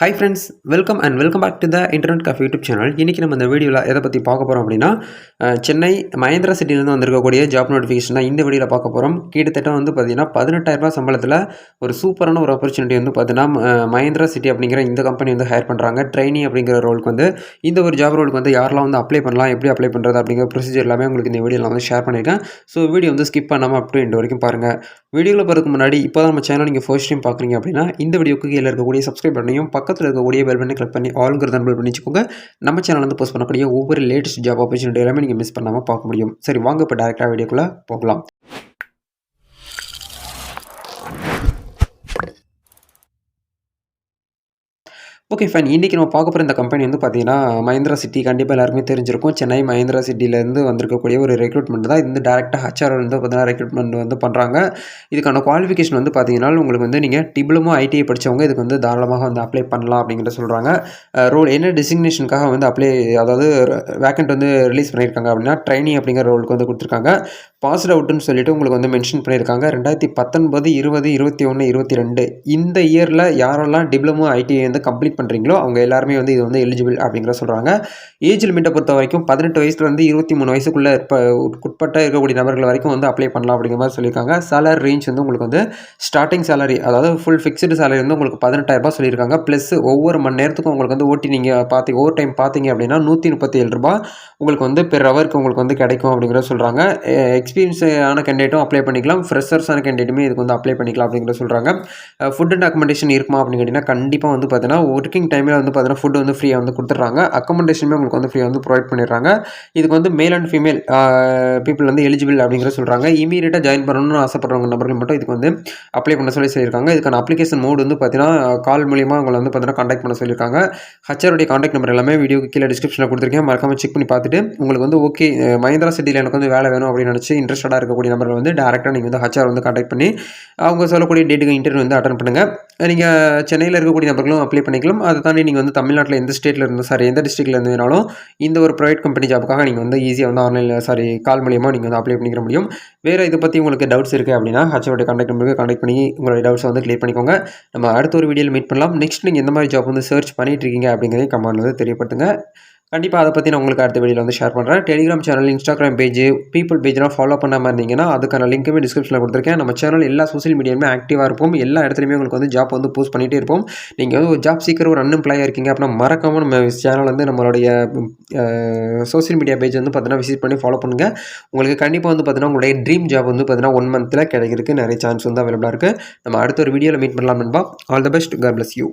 Hi friends, welcome back to the internet cafe YouTube channel. இன்றைக்கி நம்ம இந்த வீடியோவில் எதை பற்றி பார்க்க போகிறோம் அப்படின்னா, சென்னை மகேந்திரா சிட்டிலேருந்து வந்திருக்கக்கூடிய ஜாப் நோட்டிஃபிகேஷன் தான் இந்த வீடியோவில் பார்க்க போகிறோம். கிட்டத்தட்ட வந்து பார்த்தீங்கன்னா 18,000 சம்பளத்தில் ஒரு சூப்பரான ஒரு ஆப்பர்ச்சுனிட்டி வந்து பார்த்தீங்கன்னா மகேந்திரா சிட்டி அப்படிங்கிற இந்த கம்பெனி வந்து ஹையர் பண்ணுறாங்க. ட்ரெயினி அப்படிங்கிற ரோலுக்கு வந்து இந்த ஒரு ஜாப் ரோலுக்கு வந்து யாரெல்லாம் வந்து அப்ளை பண்ணலாம், எப்படி அப்ளை பண்ணுறது அப்படிங்கிற ப்ரொசீஜர் எல்லாமே உங்களுக்கு இந்த வீடியோவில் வந்து ஷேர் பண்ணியிருக்கேன். ஸோ வீடியோ வந்து ஸ்கிப் பண்ணாமல் அப் டு எண்ட் வரைக்கும் பாருங்கள். வீடியோவில் போகிறதுக்கு முன்னாடி இப்போ தான் நம்ம சேனல் நீங்கள் ஃபர்ஸ்ட் டைம் பார்க்குறீங்க அப்படின்னா இந்த வீடியோக்கு கீழே இருக்கக்கூடிய சப்ஸ்கிரைப் பட்டனையும் பக்கத்தில் இருக்கக்கூடிய பெல் பட்டனை கிளிக் பண்ணி ஆல்ங்கிறத அனுப்பல் பண்ணி வச்சுக்கோங்க. நம்ம சேனல் வந்து போஸ்ட் பண்ணக்கூடிய ஒவ்வொரு லேட்டஸ்ட் ஜாப் ஆப்பர்ச்சுனிட்டி எல்லாமே நீங்கள் மிஸ் பண்ணாமல் பார்க்க முடியும். சரி, வாங்க இப்போ டேரெக்டாக வீடியோக்குள்ளே போகலாம். Okay fine. இன்றைக்கி நம்ம பார்க்க போகிற இந்த கம்பெனி வந்து பார்த்தீங்கன்னா மஹிந்திரா சிட்டி. கண்டிப்பாக எல்லாருக்குமே தெரிஞ்சிருக்கும். சென்னை மஹிந்திரா சிட்டிலேருந்து வந்திருக்கக்கூடிய ஒரு ரெக்ரூட்மெண்ட் தான். இந்த டேரெக்டாக ஹச்ஆர் வந்து பார்த்தீங்கன்னா ரெக்ரூட்மெண்ட் வந்து பண்ணுறாங்க. இதுக்கான குவாலிஃபிகேஷன் வந்து பார்த்தீங்கன்னா உங்களுக்கு வந்து நீங்கள் டிப்ளமோ ஐடிஐ படித்தவங்க இதுக்கு வந்து தாராளமாக வந்து அப்ளை பண்ணலாம் அப்படிங்கிறத சொல்கிறாங்க. ரோல் என்ன டெசிக்னேஷனுக்காக வந்து அதாவது வேக்கண்ட் வந்து ரிலீஸ் பண்ணியிருக்காங்க அப்படின்னா ட்ரைனி அப்படிங்கிற ரோலுக்கு வந்து கொடுத்துருக்காங்க. பாஸ்ட் அவுட்டுன்னு சொல்லிட்டு உங்களுக்கு வந்து மென்ஷன் பண்ணியிருக்காங்க. 2019, 20, 21, 22 இந்த இயரில் யாரெல்லாம் டிப்ளமோ ஐடிஐ வந்து கம்ப்ளீட் பண்ணுறீங்களோ அவங்க எல்லாருமே வந்து இது வந்து எலிஜிபிள் அப்படிங்கிற சொல்கிறாங்க. ஏஜ் லிமிட்டை பொறுத்த வரைக்கும் 18 வயசுலேருந்து 23 வயசுக்குள்ளே உட்பட்ட இருக்கக்கூடிய நபர்கள் வரைக்கும் வந்து அப்ளை பண்ணலாம் அப்படிங்கிற மாதிரி சொல்லியிருக்காங்க. சேலரி ரேஞ்ச் வந்து உங்களுக்கு வந்து ஸ்டார்டிங் சேலரி, அதாவது ஃபுல் ஃபிக்ஸ்டு சேலரி வந்து உங்களுக்கு 18,000 சொல்லியிருக்காங்க. ப்ளஸ் ஒவ்வொரு மணி நேரத்துக்கும் உங்களுக்கு வந்து ஓட்டி நீங்கள் ஓவர் டைம் பார்த்தீங்க அப்படின்னா 137 ரூபாய் உங்களுக்கு வந்து பெர் ஹவருக்கு உங்களுக்கு வந்து கிடைக்கும் அப்படிங்கிறத சொல்கிறாங்க. எக்ஸ்பீரியன்ஸான கேண்டிடேட்டும் அப்ளை பண்ணிக்கலாம், ஃப்ரெஷர்ஸான கேண்டிடேட்டுமே இதுக்கு வந்து அப்ளை பண்ணிக்கலாம் அப்படிங்கிறத சொல்கிறாங்க. ஃபுட் அண்ட் அக்கமடேஷன் இருக்குமா அப்படின்னு கேட்டிங்கன்னா கண்டிப்பாக வந்து பார்த்தீங்கன்னா ஒர்க்கிங் டைமில் வந்து பார்த்தீங்கன்னா ஃபுட் வந்து ஃப்ரீயாக வந்து கொடுத்துட்றாங்க. அக்கமடேஷனுமே உங்களுக்கு வந்து ஃப்ரீயாக வந்து ப்ரொவைட் பண்ணிடுறாங்க. இதுக்கு வந்து மேல் அண்ட் ஃபீமேல் பீப்புள் வந்து எலிஜிபிள் அப்படிங்கிறத சொல்கிறாங்க. இமீடியட்டாக ஜாயின் பண்ணணும்னு ஆசைப்படுறவங்க நபர்கள் மட்டும் இதுக்கு வந்து அப்ளை பண்ண சொல்லியிருக்காங்க. இதுக்கான அப்ளிகேஷன் மோட் வந்து பார்த்தீங்கன்னா கால் மூலியமாக உங்களை வந்து பார்த்தீங்கன்னா கான்டாக்ட் பண்ண சொல்லியிருக்காங்க. ஹச்ஆருடைய கான்டாக்ட் நம்பர் எல்லாமே வீடியோக்கு கீழே டிஸ்கிரிப்ஷனில் கொடுத்துருக்கேன். மறக்காம செக் பண்ணி பார்த்துட்டு உங்களுக்கு வந்து ஓகே மஹிந்திரா சிட்டியில் எனக்கு வந்து வேலை வேணும் அப்படின்னு நினச்சி இன்ட்ரெஸ்டடாக இருக்கக்கூடிய நபர்கள் வந்து டேரெக்டாக நீங்கள் வந்து ஹச்ஆர் வந்து கான்டாக்ட் பண்ணி அவங்க சொல்லக்கூடிய டேட்டுக்கு இன்டர்வியூ வந்து அட்டன் பண்ணுங்கள். நீங்கள் சென்னையில் இருக்கக்கூடிய நபர்களும் அப்ளை பண்ணிக்கலாம். அதை தாண்டி நீங்கள் வந்து தமிழ்நாட்டில் எந்த ஸ்டேட்டில் இருந்து எந்த டிஸ்ட்ரிக்டில் இருந்ததுனாலும் இந்த ஒரு ப்ரைவேட் கம்பெனி ஜாப்புக்காக நீங்கள் வந்து ஈஸியாக வந்து ஆன்லைனில் கால் மூலியமாக நீங்கள் வந்து அப்ளை பண்ணிக்கிற முடியும். வேறு இதை பற்றி உங்களுக்கு டவுட்ஸ் இருக்குது அப்படின்னா ஹச்ஆருடைய கான்டாக்ட் நம்பருக்கு கான்டாக்ட் பண்ணி உங்களுடைய டவுட்ஸை வந்து கிளியர் பண்ணிக்கோங்க. நம்ம அடுத்த ஒரு வீடியோவில் மீட் பண்ணலாம். நெக்ஸ்ட் நீங்கள் எந்த மாதிரி ஜாப் வந்து சர்ச் பண்ணிட்டு இருக்கீங்க அப்படிங்கிறதையும் கமெண்ட்ல வந்து தெரியப்படுத்துங்க. கண்டிப்பாக அதை பற்றி நான் உங்களுக்கு அடுத்த வீடியோவில் வந்து ஷேர் பண்ணுறேன். Telegram channel, Instagram page, people பேஜ்லாம் ஃபாலோ பண்ணாமல் இருந்தீங்கன்னா அதுக்கான லிங்க்குமே டிஸ்கிரிப்ஷனில் கொடுத்துருக்கேன். நம்ம சேனல் எல்லா சோஷியல் மீடியாவுமே ஆக்டிவாக இருப்போம். எல்லா இடத்துலையுமே உங்களுக்கு வந்து ஜாப் வந்து போஸ்ட் பண்ணிகிட்டே இருப்போம். நீங்கள் வந்து ஒரு ஜாப் சீக்கர், ஒரு அன்எம்ப்ளாயாக இருக்கீங்க அப்படின்னா மறக்காமல் நம்ம சேனல் வந்து நம்மளுடைய சோஷியல் மீடியா பேஜ் வந்து பார்த்தீங்கன்னா விசிட் பண்ணி ஃபாலோ பண்ணுங்கள். உங்களுக்கு கண்டிப்பாக வந்து பார்த்தீங்கன்னா உங்களுடைய ட்ரீம் ஜாப் வந்து பார்த்தீங்கன்னா 1 மந்தில் கிடைக்கிறதுக்கு நிறைய சான்ஸ் வந்து அவைலபிளாக இருக்குது. நம்ம அடுத்த ஒரு வீடியோவில் மீட் பண்ணலாம் நண்பா. All the best. God bless you.